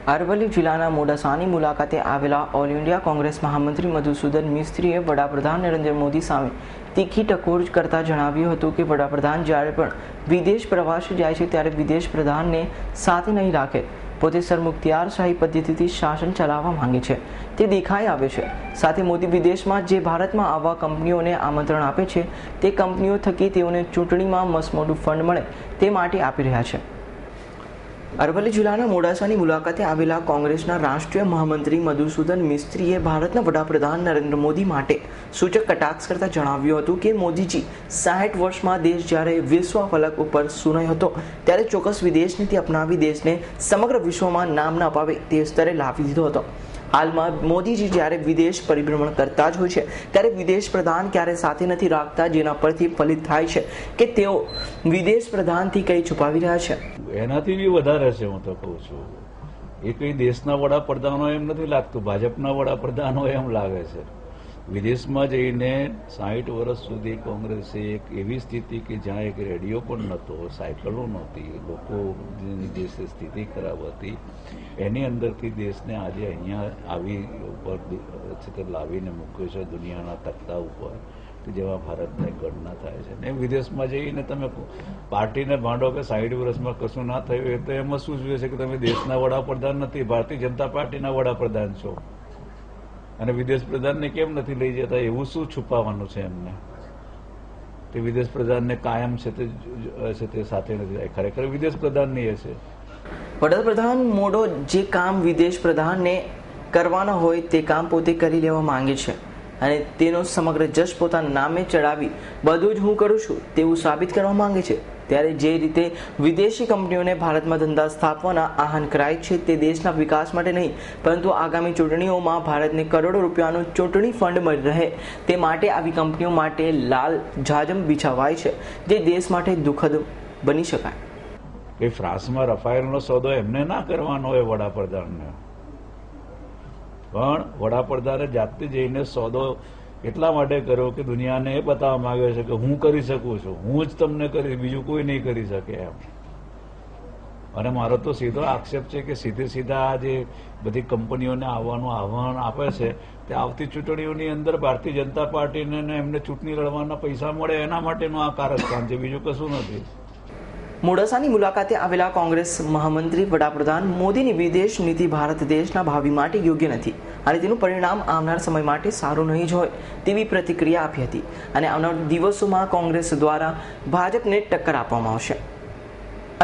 અરવલ્લી જિલ્લાના મોડાસાની મુલાકાતે આવેલા ઓલ ઇન્ડિયા કોંગ્રેસ મહામંત્રી મધુસૂદન મિસ્ત્રીએ વડાપ્રધાન નરેન્દ્ર મોદી સામે તીખી ટકોર કરતા જણાવ્યું હતું કે વડાપ્રધાન જ્યારે પણ વિદેશ પ્રવાસે જાય છે ત્યારે વિદેશ પ્રધાનને સાથે નહીં રાખે. પોતે સરમુખત્યારશાહી પદ્ધતિથી શાસન ચલાવવા માંગે છે તે દેખાઈ આવે છે. સાથે મોદી વિદેશમાં જે ભારતમાં આવા કંપનીઓને આમંત્રણ આપે છે તે કંપનીઓ થકી તેઓને ચૂંટણીમાં મસમોટું ફંડ મળે તે માટે આપી રહ્યા છે. અરવલ્લી જિલ્લાના મોડાસાની મુલાકાતે આવેલા કોંગ્રેસના રાષ્ટ્રીય મહામંત્રી મધુસૂદન મિસ્ત્રીએ ભારતના વડાપ્રધાન નરેન્દ્ર મોદી માટે સૂચક કટાક્ષ કરતા જણાવ્યું હતું કે મોદીજી 60 વર્ષમાં દેશ જ્યારે વિશ્વ ફલક ઉપર સુનાયો હતો ત્યારે ચોક્કસ વિદેશ નીતિ અપનાવી દેશને સમગ્ર વિશ્વમાં નામ ન અપાવે તે સ્તરે લાવી દીધો હતો. હાલમાં મોદીજી જ્યારે વિદેશ પરિભ્રમણ કરતા જ હોય છે ત્યારે વિદેશ પ્રધાન ક્યારે સાથે નથી રાખતા, જેના પરથી ફલિત થાય છે કે તેઓ વિદેશ પ્રધાનથી કંઈ છુપાવી રહ્યા છે. એનાથી બી વધારે છે. હું તો કહું છું એ કઈ દેશના વડાપ્રધાનો એમ નથી લાગતું, ભાજપના વડાપ્રધાનો એમ લાગે છે. વિદેશમાં જઈને 60 વર્ષ સુધી કોંગ્રેસે એક એવી સ્થિતિ કે જ્યાં એક રેડિયો પણ નહોતો, સાયકલો નહોતી, લોકોની દેશની સ્થિતિ ખરાબ હતી, એની અંદરથી દેશને આજે અહીંયા આવી ઉપર લાવીને મૂક્યો છે દુનિયાના તખ્તા ઉપર કે જેમાં ભારતને ગણના થાય છે. ને વિદેશમાં જઈને તમે પાર્ટીને ભાંડો કે 60 વર્ષમાં કશું ના થયું એ તો એમાં શું જોઈએ છે કે તમે દેશના વડાપ્રધાન નથી, ભારતીય જનતા પાર્ટીના વડાપ્રધાન છો અને વિદેશ પ્રધાનને કેમ નથી લઈ જતા? એવું શું છુપાવવાનું છે એમને? તે વિદેશ પ્રધાનને કાયમ છે તે સાથે નથી જાય. ખરેખર વિદેશ પ્રધાનની એ છે. વડાપ્રધાન મોડો જે કામ વિદેશ પ્રધાનને કરવાના હોય તે કામ પોતે કરી લેવા માંગે છે અને તેનો સમગ્ર જશ પોતાના નામે ચડાવી બધું જ હું કરું છું તેવું સાબિત કરવા માંગે છે. ત્યારે જે રીતે વિદેશી કંપનીઓને ભારતમાં ધંધા સ્થાપવાના આહ્વાન કરાય છે તે દેશના વિકાસ માટે નહીં પરંતુ આગામી ચૂંટણીઓમાં ભારતને કરોડો રૂપિયાનું ચૂંટણી ફંડ મળી રહે તે માટે આવી કંપનીઓ માટે લાલ જાજમ બિછાવાય છે, જે દેશ માટે દુઃખદ બની શકાય. એ ફ્રાન્સમાં રફાયેલનો સોદો એમને ના કરવાનો હોય વડાપ્રધાનને, પણ વડાપ્રધાને જાતે જઈને સોદો એટલા માટે કર્યો કે દુનિયાને એ બતાવવા માંગે છે કે હું કરી શકું છું, હું જ તમને કરીશ, બીજું કોઈ નહીં કરી શકે એમ. અને મારો તો સીધો આક્ષેપ છે કે સીધા જે બધી કંપનીઓને આવવાનું આહ્વાન આપે છે તે આવતી ચૂંટણીઓની અંદર ભારતીય જનતા પાર્ટીને એમને ચૂંટણી લડવાના પૈસા મળે એના માટેનું આ કારસ્તાન છે, બીજું કશું નથી. મોડાસાની મુલાકાતે આવેલા કોંગ્રેસ મહામંત્રી વડાપ્રધાન મોદીની વિદેશ નીતિ ભારત દેશના ભાવિ માટે યોગ્ય નથી અને તેનું પરિણામ આવનાર સમય માટે સારું નહીં જ હોય તેવી પ્રતિક્રિયા આપી હતી અને આવનાર દિવસોમાં કોંગ્રેસ દ્વારા ભાજપને ટક્કર આપવામાં આવશે.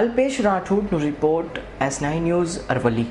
અલ્પેશ રાઠોડનો રિપોર્ટ, S9 ન્યૂઝ, અરવલ્લી.